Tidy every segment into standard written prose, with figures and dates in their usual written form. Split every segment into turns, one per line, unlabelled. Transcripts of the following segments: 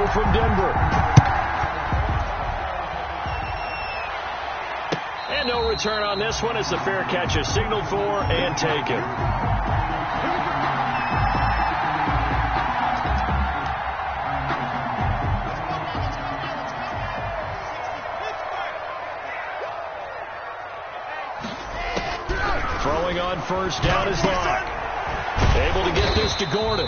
go from Denver. And no return on this one as the fair catch is signaled for and taken. Throwing on first down is Locke. Able to get this to Gordon.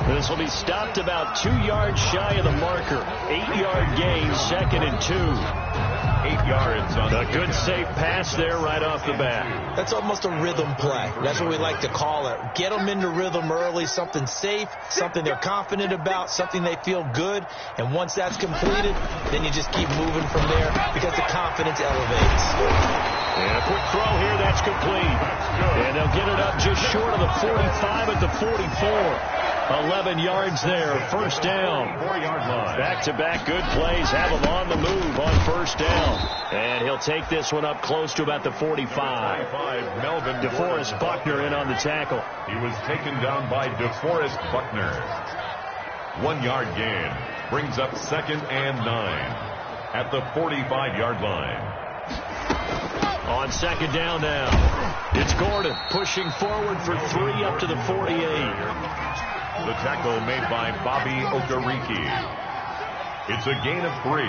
This will be stopped about 2 yards shy of the marker. 8-yard gain, 2nd and 2. 8 yards on a good safe pass there right off the bat.
That's almost a rhythm play. That's what we like to call it. Get them into rhythm early, something safe, something they're confident about, something they feel good. And once that's completed, then you just keep moving from there because the confidence elevates.
And a quick throw here, that's complete. And they'll get it up just short of the 45 at the 44. 11 yards there, first down. 4-yard line. Back-to-back good plays have him on the move on first down. And he'll take this one up close to about the 45.
Melvin
DeForest Buckner in on the tackle.
He was taken down by DeForest Buckner. 1-yard gain. Brings up 2nd and 9 at the 45-yard line.
On second down now, it's Gordon pushing forward for 3 up to the 48.
The tackle made by Bobby Okereke. It's a gain of 3.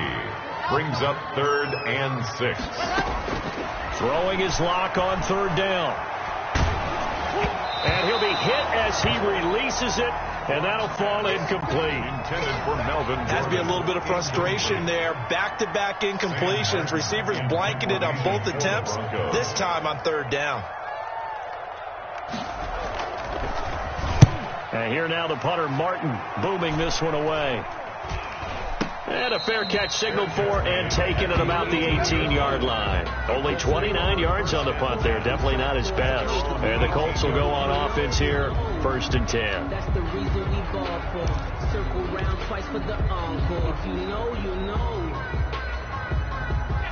Brings up 3rd and 6.
Throwing his Locke on 3rd down. And he'll be hit as he releases it, and that'll fall incomplete.
Intended for Melvin.
Has to be a little bit of frustration there. Back-to-back incompletions. Receivers blanketed on both attempts, this time on 3rd down.
And here now the punter, Martin, booming this one away. And a fair catch signaled for and taken at about the 18-yard line. Only 29 yards on the punt there. Definitely not his best. And the Colts will go on offense here, 1st and 10.
That's the reason we ball for. Circle round twice for the encore. If you know, you know.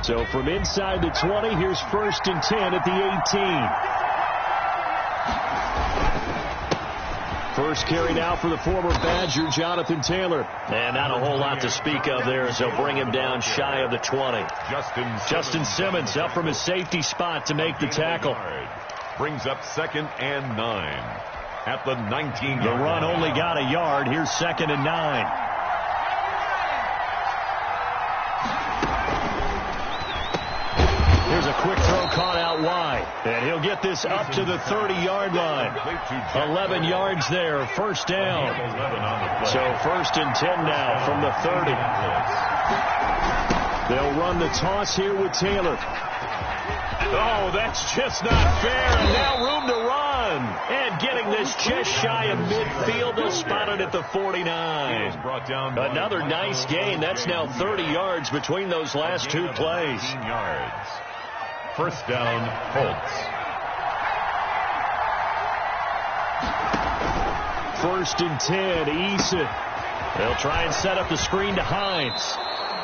So from inside the 20, here's 1st and 10 at the 18. First carry now for the former Badger, Jonathan Taylor. And not a whole lot to speak of there as they'll bring him down shy of the 20. Justin Simmons up from his safety spot to make the tackle.
Brings up 2nd and 9 at the 19.
The run only got a yard. Here's 2nd and 9. Here's a quick throw caught out wide. And he'll get this up to the 30-yard line. 11 yards there, first down. So 1st and 10 now from the 30. They'll run the toss here with Taylor. Oh, that's just not fair. And now room to run. And getting this just shy of midfield. They'll spot it at the 49. Another nice gain. That's now 30 yards between those last 2 plays.
First down, Colts.
1st and 10, Eason. They'll try and set up the screen to Hines.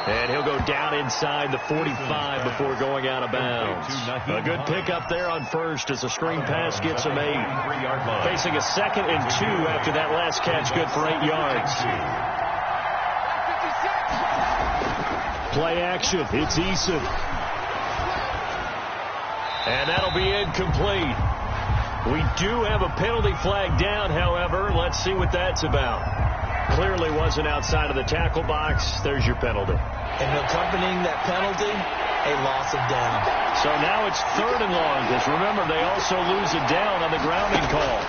And he'll go down inside the 45 before going out of bounds. A good pickup there on first as the screen pass gets him 8. Facing a 2nd and 2 after that last catch, good for 8 yards. Play action, it's Eason. And that'll be incomplete. We do have a penalty flag down, however. Let's see what that's about. Clearly wasn't outside of the tackle box. There's your penalty.
And accompanying that penalty, a loss of down.
So now it's 3rd and long, because remember, they also lose a down on the grounding call.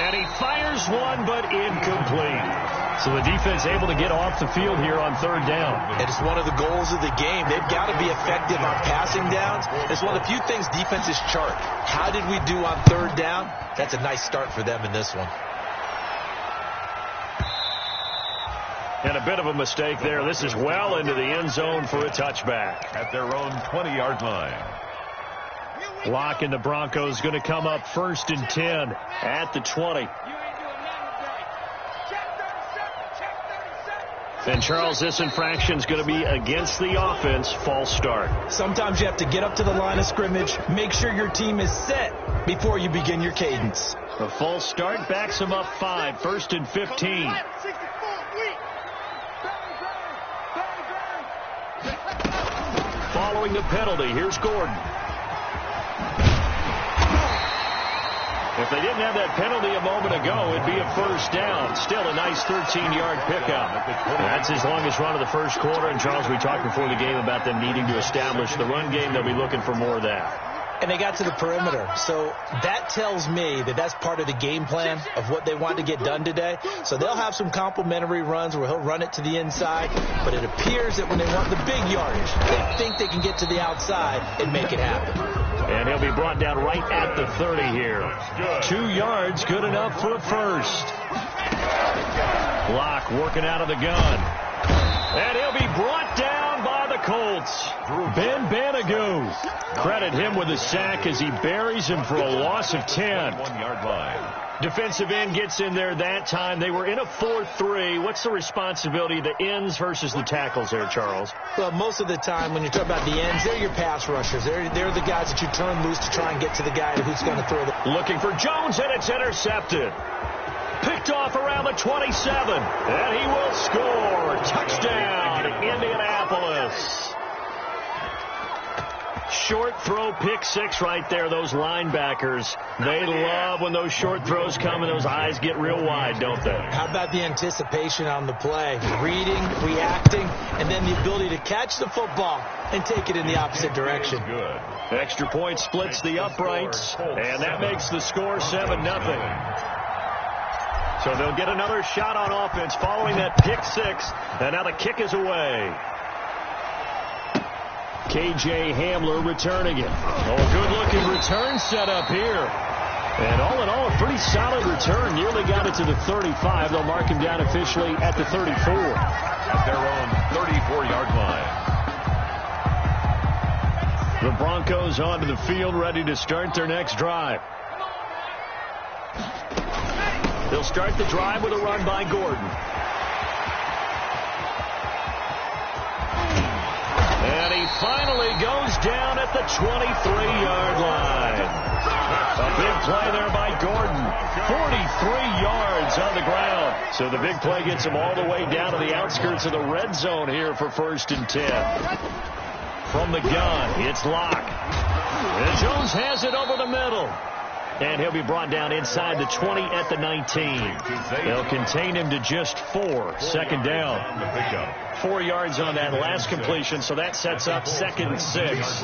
And he fires one, but incomplete. So the defense able to get off the field here on 3rd down.
And it's one of the goals of the game. They've got to be effective on passing downs. It's one of the few things defenses chart. How did we do on 3rd down? That's a nice start for them in this one.
And a bit of a mistake there. This is well into the end zone for a touchback.
At their own 20-yard line.
Locke and the Broncos going to come up 1st and 10 at the 20. And, Charles, this infraction is going to be against the offense, false start.
Sometimes you have to get up to the line of scrimmage, make sure your team is set before you begin your cadence.
A false start backs him up 5, 1st and 15. Following the penalty, here's Gordon. If they didn't have that penalty a moment ago, it'd be a first down. Still a nice 13-yard pickup. That's his longest run of the first quarter. And, Charles, we talked before the game about them needing to establish the run game. They'll be looking for more of that.
And they got to the perimeter. So that tells me that that's part of the game plan of what they want to get done today. So they'll have some complimentary runs where he'll run it to the inside. But it appears that when they want the big yardage, they think they can get to the outside and make it happen.
And he'll be brought down right at the 30 here. 2 yards, good enough for a first. Block working out of the gun. And he'll be brought down by the Colts. Ben Banagou. Credit him with a sack as he buries him for a loss of 10.
1-yard line.
Defensive end gets in there that time. They were in a 4-3. What's the responsibility of the ends versus the tackles there, Charles?
Well, most of the time when you talk about the ends, they're your pass rushers. They're the guys that you turn loose to try and get to the guy who's going to throw the...
Looking for Jones, and it's intercepted. Picked off around the 27. And he will score. Touchdown, Indianapolis. Short throw, pick 6 right there. Those linebackers, they love when those short throws come and those eyes get real wide, don't they?
How about the anticipation on the play? Reading, reacting, and then the ability to catch the football and take it in the opposite direction.
Good.
Extra point splits the uprights, and that makes the score 7-0. So they'll get another shot on offense following that pick 6, and now the kick is away. K.J. Hamler returning it. Oh, good-looking return set up here. And all in all, a pretty solid return. Nearly got it to the 35. They'll mark him down officially at the 34.
At their own 34-yard line.
The Broncos onto the field, ready to start their next drive. They'll start the drive with a run by Gordon. And he finally goes down at the 23-yard line. A big play there by Gordon. 43 yards on the ground. So the big play gets him all the way down to the outskirts of the red zone here for 1st and 10. From the gun, it's Locke. And Jones has it over the middle. And he'll be brought down inside the 20 at the 19. They'll contain him to just 4. Second down. 4 yards on that last completion, so that sets up 2nd and 6.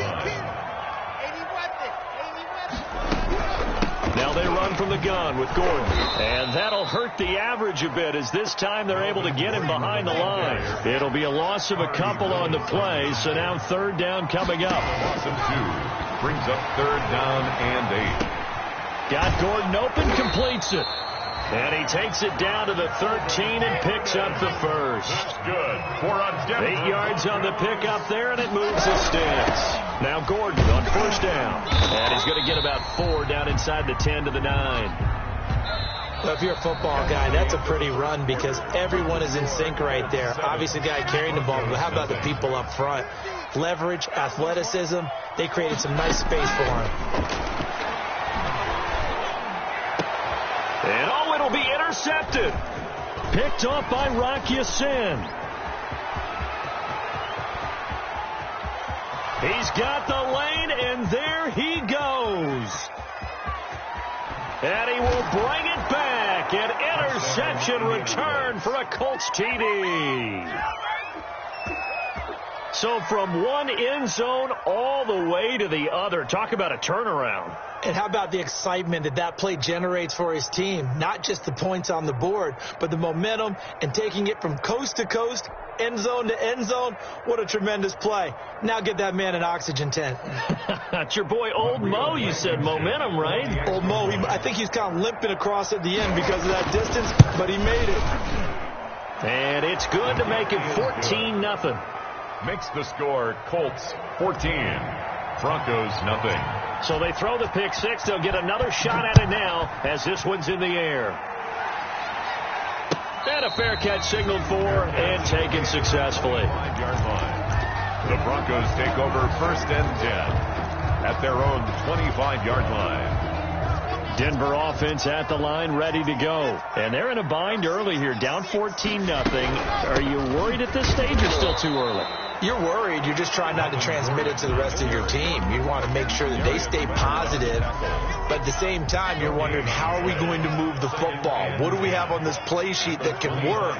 Now they run from the gun with Gordon. And that'll hurt the average a bit as this time they're able to get him behind the line. It'll be a loss of a couple on the play, so now 3rd down coming up.
Loss of 2 brings up 3rd down and 8.
Got Gordon open, completes it. And he takes it down to the 13 and picks up the first.
That's good. 4 on
8 yards on the pickup there, and it moves the sticks. Now Gordon on 1st down. And he's going to get about 4 down inside the 10 to the 9.
Well, if you're a football guy, that's a pretty run because everyone is in sync right there. Obviously, the guy carrying the ball, but how about the people up front? Leverage, athleticism, they created some nice space for him.
And oh, it'll be intercepted. Picked off by Rock Ya-Sin. He's got the lane, and there he goes. And he will bring it back. An interception return for a Colts TD. So from one end zone all the way to the other. Talk about a turnaround.
And how about the excitement that that play generates for his team? Not just the points on the board, but the momentum and taking it from coast to coast, end zone to end zone. What a tremendous play. Now get that man an oxygen tent.
That's your boy Old Mo. You said momentum, right?
Old Mo, I think he's kind of limping across at the end because of that distance, but he made it.
And it's good to make it 14-0.
Makes the score Colts 14, Broncos nothing.
So they throw the pick 6. They'll get another shot at it now as this one's in the air. And a fair catch signaled for and taken successfully.
5-yard line. The Broncos take over 1st and 10 at their own 25-yard line.
Denver offense at the line, ready to go. And they're in a bind early here, down 14-0. Are you worried at this stage or still too early?
You're worried. You're just trying not to transmit it to the rest of your team. You want to make sure that they stay positive. But at the same time, you're wondering, how are we going to move the football? What do we have on this play sheet that can work?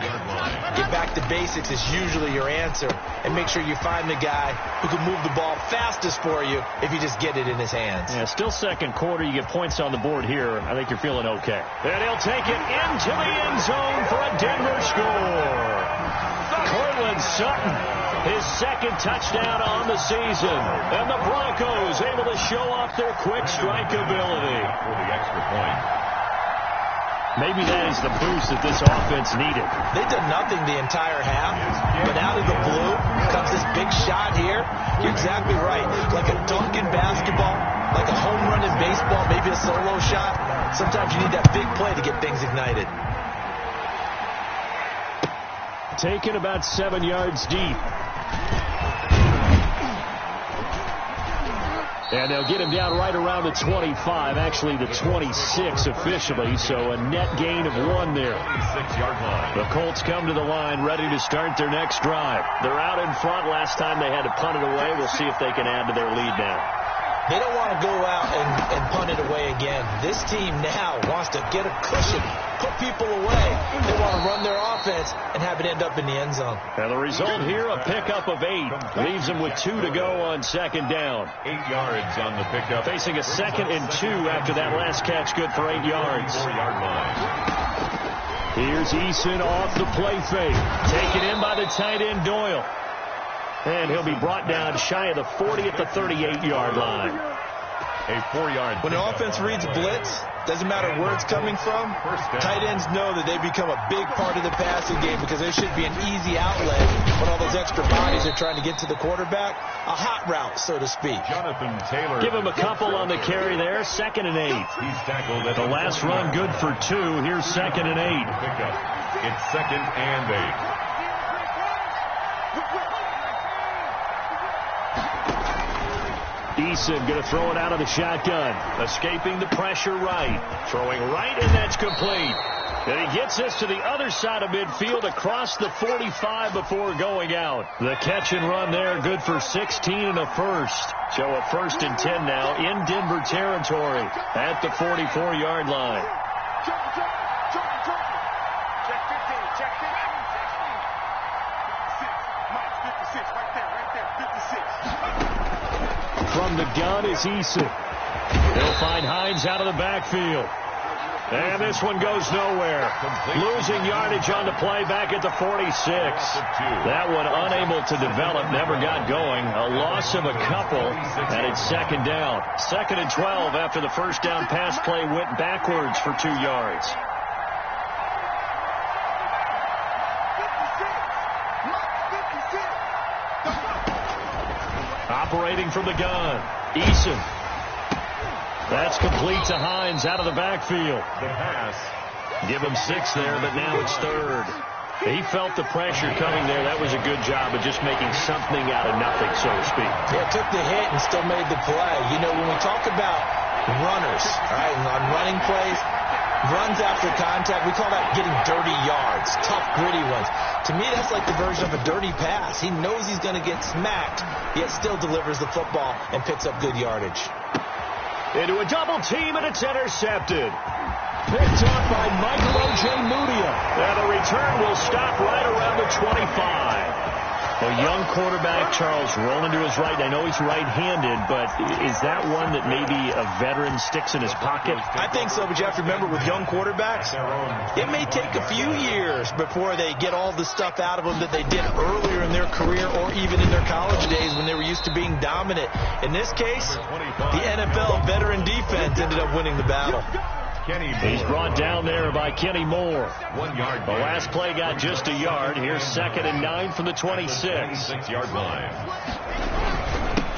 Get back to basics is usually your answer. And make sure you find the guy who can move the ball fastest for you if you just get it in his hands.
Yeah, still second quarter. You get points on the board here. I think you're feeling okay. And he'll take it into the end zone for a Denver score. Cortland Sutton, his second touchdown on the season. And the Broncos able to show off their quick strike ability.
For the extra point.
Maybe that is the boost that this offense needed.
They did nothing the entire half, but out of the blue comes this big shot here. You're exactly right. Like a dunk in basketball, like a home run in baseball, maybe a solo shot. Sometimes you need that big play to get things ignited.
Taken about 7 yards deep. And they'll get him down right around the 25, actually the 26 officially, so a net gain of 1 there.
6-yard line.
The Colts come to the line ready to start their next drive. They're out in front. Last time they had to punt it away. We'll see if they can add to their lead now.
They don't want to go out and punt it away again. This team now wants to get a cushion, put people away. They want to run their offense and have it end up in the end zone.
And the result here, a pickup of 8. Leaves them with 2 to go on second down.
8 yards on the pickup.
Facing a 2nd and 2 after that last catch, good for 8 yards.
4-yard line.
Here's Eason off the play fake. Taken in by the tight end Doyle. And he'll be brought down shy of the 40 at the 38-yard line.
A 4-yard.
When the offense reads blitz, doesn't matter where it's coming from, tight ends know that they become a big part of the passing game because there should be an easy outlet when all those extra bodies are trying to get to the quarterback. A hot route, so to speak.
Jonathan Taylor.
Give him a couple on the carry there. 2nd and 8.
He's tackled at
the last run good for 2. Here's 2nd and 8.
Pickup. It's 2nd and 8.
Eason going to throw it out of the shotgun. Escaping the pressure right. Throwing right, and that's complete. And he gets us to the other side of midfield across the 45 before going out. The catch and run there, good for 16 and a first. So a 1st and 10 now in Denver territory at the 44-yard line. From the gun is Eason. He'll find Hines out of the backfield. And this one goes nowhere. Losing yardage on the play back at the 46. That one unable to develop, never got going. A loss of a couple, and it's 2nd down. 2nd and 12 after the first down pass play went backwards for 2 yards. Operating from the gun, Eason. That's complete to Hines out of the backfield.
The pass.
Give him 6 there, but now it's 3rd. He felt the pressure coming there. That was a good job of just making something out of nothing, so to speak.
Yeah, took the hit and still made the play. You know, when we talk about runners, all right, on running plays, runs after contact, we call that getting dirty yards, tough, gritty ones. To me, that's like the version of a dirty pass. He knows he's going to get smacked, yet still delivers the football and picks up good yardage.
Into a double team, and it's intercepted. Picked up by Michael Ojemudia. And the return will stop right around the 25. A young quarterback, Charles, rolling to his right. I know he's right-handed, but is that one that maybe a veteran sticks in his pocket?
I think so, but you have to remember with young quarterbacks, it may take a few years before they get all the stuff out of them that they did earlier in their career or even in their college days when they were used to being dominant. In this case, the NFL veteran defense ended up winning the battle.
He's brought down there by Kenny Moore.
1 yard.
The last play got just a yard. Here's 2nd and 9 from the 26.
6-yard line.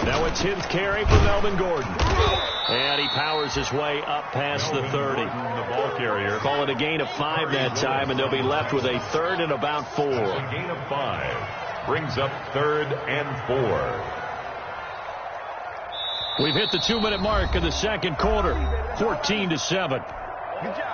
Now it's his carry for Melvin Gordon. And he powers his way up past the 30.
The ball carrier.
Call it a gain of 5 that time, and they'll be left with a 3rd and about 4.
A gain of 5 brings up 3rd and 4.
We've hit the 2-minute mark of the second quarter, 14-7.
Good job, good job.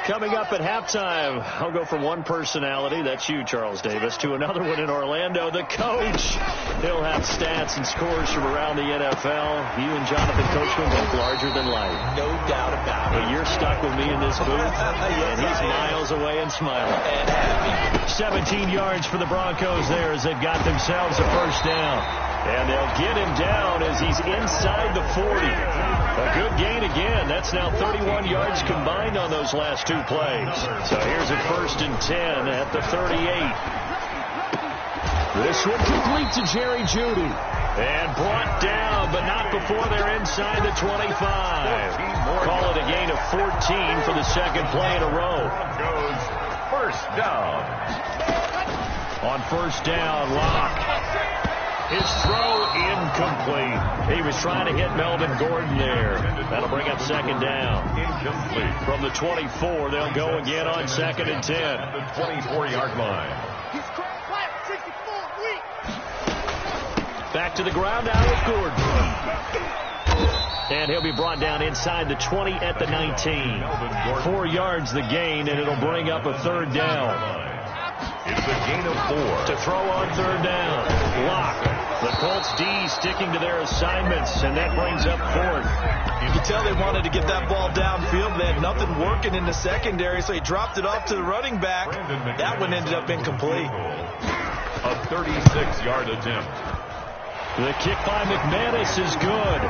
Coming up at halftime, I'll go from one personality, that's you, Charles Davis, to another one in Orlando, the coach. He'll have stats and scores from around the NFL. You and Jonathan Coachman both larger than life.
No doubt about it.
But you're stuck with me in this booth, and he's miles away and smiling. 17 yards for the Broncos there as they've got themselves a first down. And they'll get him down as he's inside the 40. A good gain again. That's now 31 yards combined on those last 2 plays. So here's a 1st and 10 at the 38. This one complete to Jerry Jeudy. And brought down, but not before they're inside the 25. Call it a gain of 14 for the second play in a row.
Goes first down.
On first down, Locke. His throw incomplete. He was trying to hit Melvin Gordon there. That'll bring up second down.
Incomplete.
From the 24, they'll go again on 2nd and 10.
At the 24-yard line.
Back to the ground now with Gordon. And he'll be brought down inside the 20 at the 19. 4 yards the gain, and it'll bring up a 3rd down.
It's a gain of 4.
To throw on 3rd down. Locke. The Colts D sticking to their assignments, and that brings up 4th.
You can tell they wanted to get that ball downfield. They had nothing working in the secondary, so he dropped it off to the running back. That one ended up incomplete.
A 36-yard attempt.
The kick by McManus is good.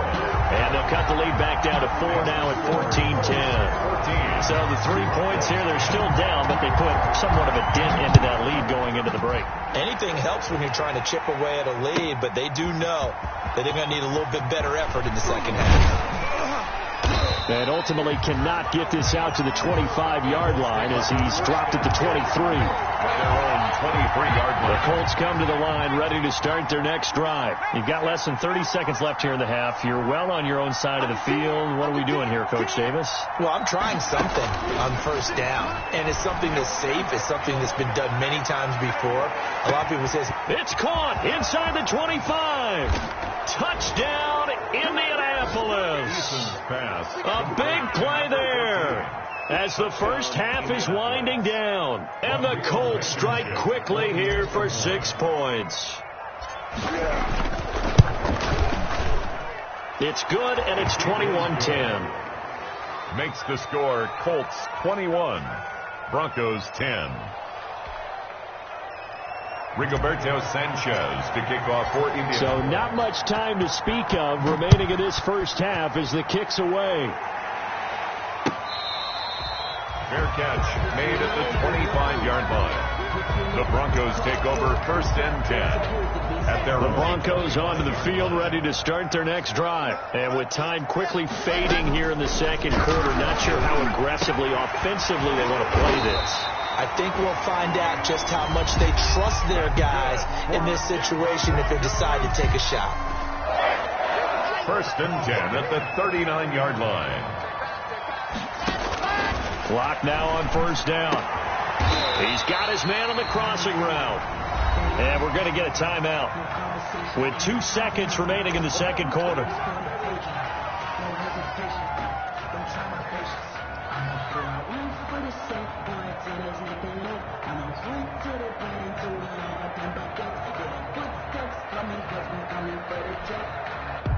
And they'll cut the lead back down to 4 now at 14-10. So the 3 points here, they're still down, but they put somewhat of a dent into that lead going into the break.
Anything helps when you're trying to chip away at a lead, but they do know that they're going to need a little bit better effort in the second half.
And ultimately cannot get this out to the 25-yard line as he's dropped at the 23.
Their own 23-yard line.
The Colts come to the line ready to start their next drive. You've got less than 30 seconds left here in the half. You're well on your own side of the field. What are we doing here, Coach Davis?
Well, I'm trying something on first down, and it's something that's safe. It's something that's been done many times before. A lot of people say
it's caught inside the 25. Touchdown, Indianapolis.
Pass.
A big play there as the first half is winding down. And the Colts strike quickly here for 6 points. It's good, and it's 21-10.
Makes the score Colts 21, Broncos 10. Rigoberto Sanchez to kick off for India.
So not much time to speak of remaining in this first half as the kick's away.
Fair catch made at the 25-yard line. The Broncos take over 1st and 10. At their
the Broncos onto the field ready to start their next drive. And with time quickly fading here in the second quarter, not sure how aggressively, offensively they want to play this.
I think we'll find out just how much they trust their guys in this situation if they decide to take a shot.
1st and 10 at the 39-yard line.
Clock now on first down. He's got his man on the crossing route. And we're going to get a timeout with 2 seconds remaining in the second quarter.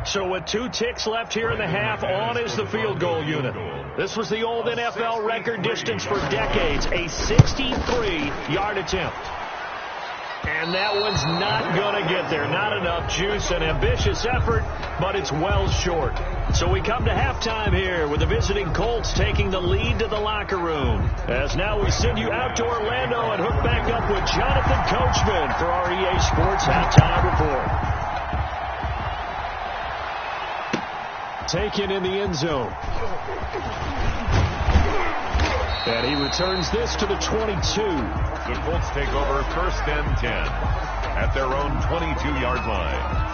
So with 2 ticks left here in the half, on is the field goal unit. This was the old NFL record distance for decades, a 63-yard attempt. And that one's not going to get there. Not enough juice, an ambitious effort, but it's well short. So we come to halftime here with the visiting Colts taking the lead to the locker room. As now we send you out to Orlando and hook back up with Jonathan Coachman for our EA Sports Halftime Report. taken in the end zone. And he returns this to the 22.
The Colts take over 1st and 10 at their own 22-yard line.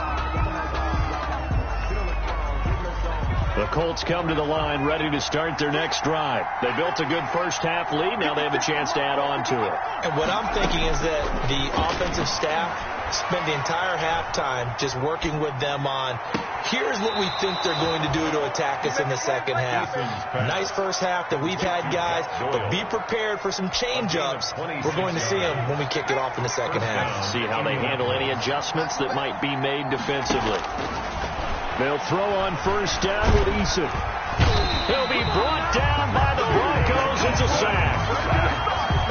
The Colts come to the line ready to start their next drive. They built a good first-half lead. Now they have a chance to add on to it.
And what I'm thinking is that the offensive staff spent the entire halftime just working with them on, here's what we think they're going to do to attack us in the second half. Nice first half that we've had, guys, but be prepared for some change-ups. We're going to see them when we kick it off in the second half.
See how they handle any adjustments that might be made defensively. They'll throw on first down with Eason. He'll be brought down by the Broncos. It's a sack.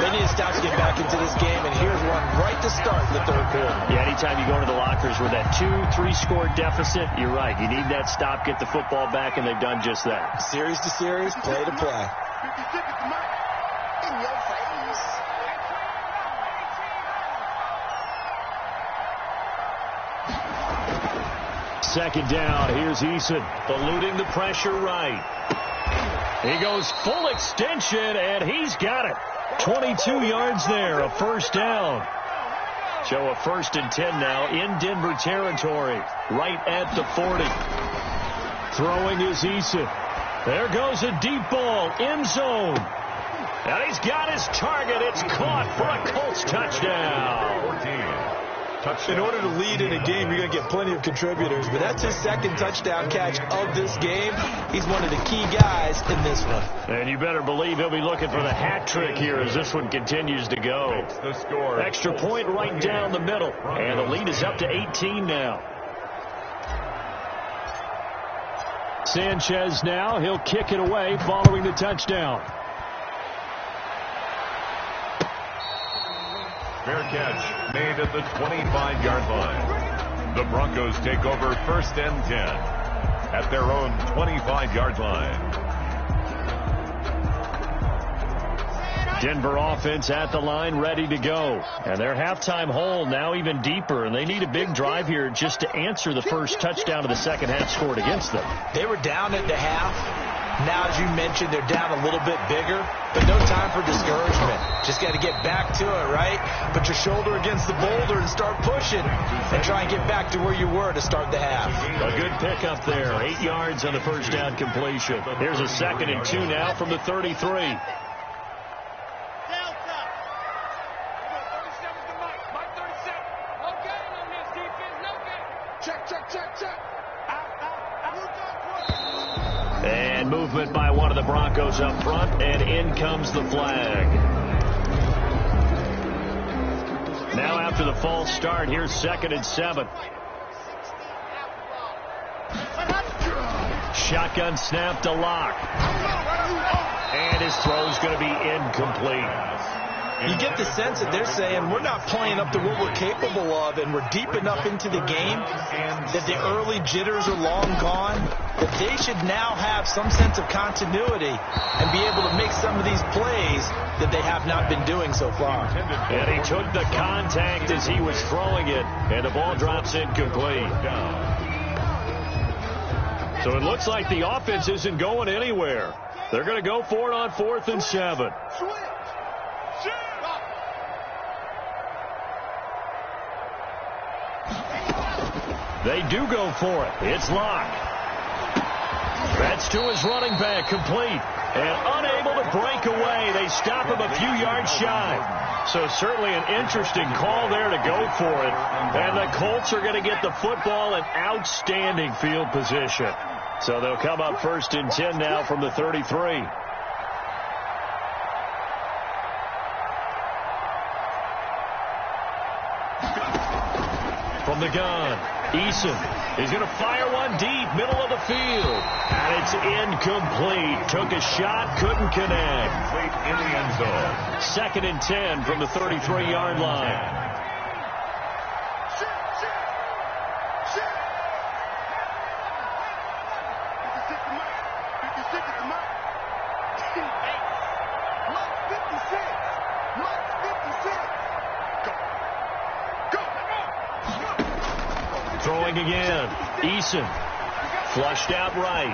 They need to stop to get back into this game, and here's one right to start the third quarter.
Yeah, anytime you go into the lockers with that 2-3-score deficit, you're right. You need that stop, get the football back, and they've done just that.
Series to series, play to play.
In your face.
Second down, here's Eason, eluding the pressure right. He goes full extension, and he's got it. 22 yards there, a first down. So a 1st and 10 now in Denver territory, right at the 40. Throwing is Eason. There goes a deep ball, end zone. And he's got his target. It's caught for a Colts touchdown.
14.
In order to lead in a game, you're going to get plenty of contributors, but that's his second touchdown catch of this game. He's one of the key guys in this one.
And you better believe he'll be looking for the hat trick here as this one continues to go.
The score.
Extra point right down the middle, and the lead is up to 18 now. Sanchez now, he'll kick it away following the touchdown.
Fair catch made at the 25-yard line. The Broncos take over 1st and 10 at their own 25-yard line.
Denver offense at the line ready to go. And their halftime hole now even deeper, and they need a big drive here just to answer the first touchdown of the second half scored against them.
They were down at the half. Now, as you mentioned, they're down a little bit bigger, but no time for discouragement. Just got to get back to it, right? Put your shoulder against the boulder and start pushing and try and get back to where you were to start the half.
A good pickup there. 8 yards on the first down completion. Here's a 2nd and 2 now from the 33. And movement by one of the Broncos up front, and in comes the flag. Now after the false start, here's 2nd and 7. Shotgun snap to Locke. And his throw's going to be incomplete.
You get the sense that they're saying we're not playing up to what we're capable of, and we're deep enough into the game that the early jitters are long gone, that they should now have some sense of continuity and be able to make some of these plays that they have not been doing so far.
And he took the contact as he was throwing it, and the ball drops incomplete. So it looks like the offense isn't going anywhere. They're going to go for it on 4th and 7. They do go for it. It's Locke. That's to his running back, complete. And unable to break away. They stop him a few yards shy. So certainly an interesting call there to go for it. And the Colts are going to get the football in outstanding field position. So they'll come up 1st and 10 now from the 33. From the gun, Eason is going to fire one deep, middle of the field. And it's incomplete. Took a shot, couldn't connect.
Late in the end zone.
2nd and 10 from the 33-yard line. Throwing again. Eason Flushed out right.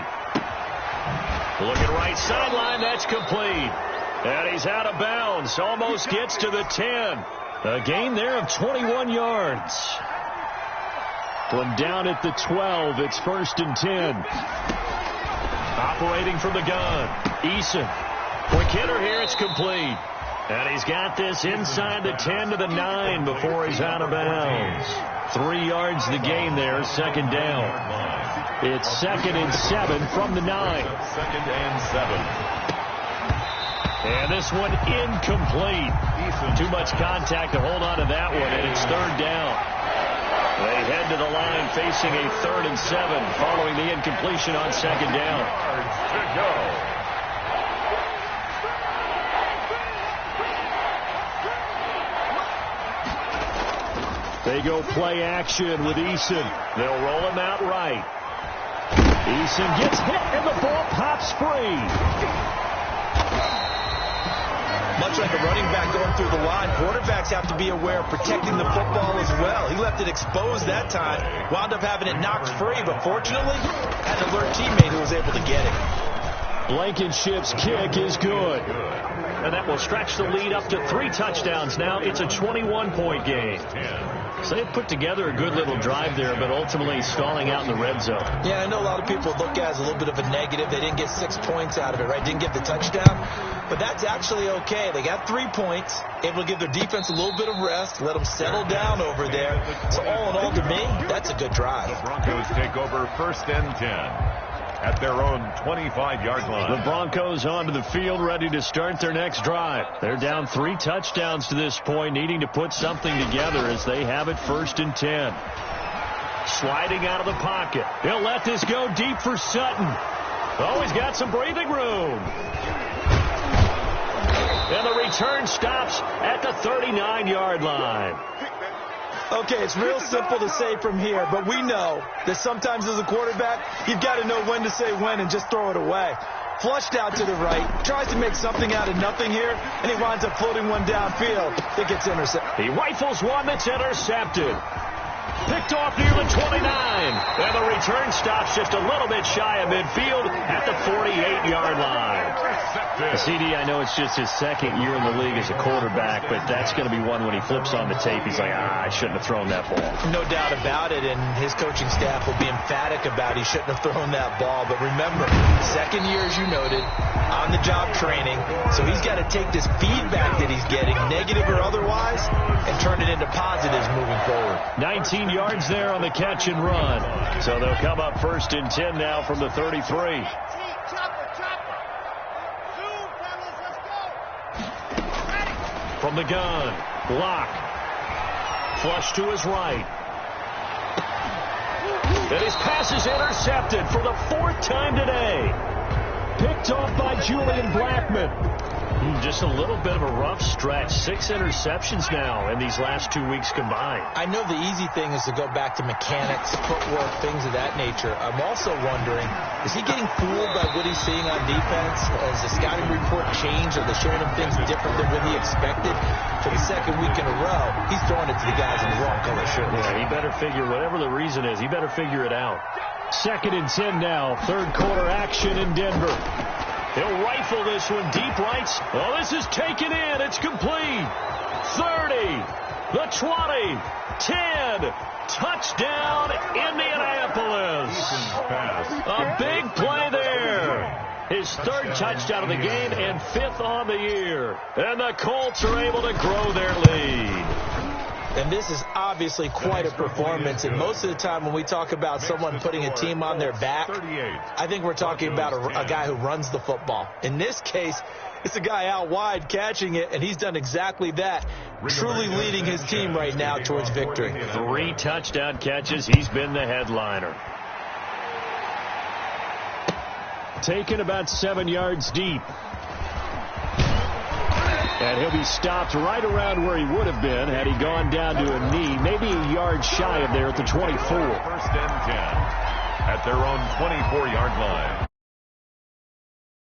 Looking right sideline. That's complete. And he's out of bounds. Almost gets to the 10. A gain there of 21 yards. From down at the 12, it's 1st and 10. Operating from the gun. Eason. Quick hitter here. It's complete. And he's got this inside the 10 to the 9 before he's out of bounds. 3 yards the gain there. 2nd down. It's 2nd and 7 from the 9.
2nd and 7.
And this one incomplete. Too much contact to hold on to that one, and it's 3rd down. They head to the line facing a 3rd and 7 following the incompletion on 2nd down.
Yards to go.
They go play action with Eason. They'll roll him out right. Eason gets hit, and the ball pops free.
Much like a running back going through the line, quarterbacks have to be aware of protecting the football as well. He left it exposed that time, wound up having it knocked free, but fortunately had an alert teammate who was able to get it.
Blankenship's kick is good. And that will stretch the lead up to 3 touchdowns now. It's a 21-point game. So they put together a good little drive there, but ultimately stalling out in the red zone.
Yeah, I know a lot of people look at it as a little bit of a negative. They didn't get 6 points out of it, right? Didn't get the touchdown. But that's actually okay. They got 3 points, able to give their defense a little bit of rest, let them settle down over there. So all in all, to me, that's a good drive.
The Broncos take over 1st and 10 at their own 25-yard line.
The Broncos onto the field, ready to start their next drive. They're down 3 touchdowns to this point, needing to put something together as they have it 1st and 10. Sliding out of the pocket. He'll let this go deep for Sutton. Oh, he's got some breathing room. And the return stops at the 39-yard line.
Okay, it's real simple to say from here, but we know that sometimes as a quarterback, you've got to know when to say when and just throw it away. Flushed out to the right, tries to make something out of nothing here, and he winds up floating one downfield. It gets intercepted.
He rifles one that's intercepted. Picked off near the 29. And the return stops just a little bit shy of midfield at the 48-yard line. CD, I know it's just his 2nd year in the league as a quarterback, but that's going to be one when he flips on the tape. He's like, I shouldn't have thrown that ball.
No doubt about it, and his coaching staff will be emphatic about he shouldn't have thrown that ball. But remember, 2nd year, as you noted, on-the-job training. So he's got to take this feedback that he's getting, negative or otherwise, and turn it into positives moving forward.
19 yards there on the catch and run. So they'll come up 1st and 10 now from the 33. From the gun, block. Flush to his right. And his pass is intercepted for the 4th time today. Picked off by Julian Blackman. Just a little bit of a rough stretch. 6 interceptions now in these last 2 weeks combined.
I know the easy thing is to go back to mechanics, footwork, things of that nature. I'm also wondering, is he getting fooled by what he's seeing on defense? Has the scouting report changed? Are they showing him things different than what he expected? For the 2nd week in a row, he's throwing it to the guys in the wrong color shirts.
Yeah, he better figure, whatever the reason is, he better figure it out. 2nd and 10 now. 3rd quarter action in Denver. He'll rifle this one deep right. Oh, this is taken in. It's complete. 30, the 20, 10. Touchdown, Indianapolis. A big play there. His 3rd touchdown of the game and 5th on the year. And the Colts are able to grow their lead.
And this is obviously quite a performance. And most of the time when we talk about someone putting a team on their back, I think we're talking about a guy who runs the football. In this case, it's a guy out wide catching it, and he's done exactly that, truly leading his team right now towards victory.
3 touchdown catches. He's been the headliner. Taken about 7 yards deep. And he'll be stopped right around where he would have been had he gone down to a knee, maybe a yard shy of there at the 24.
1st and 10 at their own 24-yard line.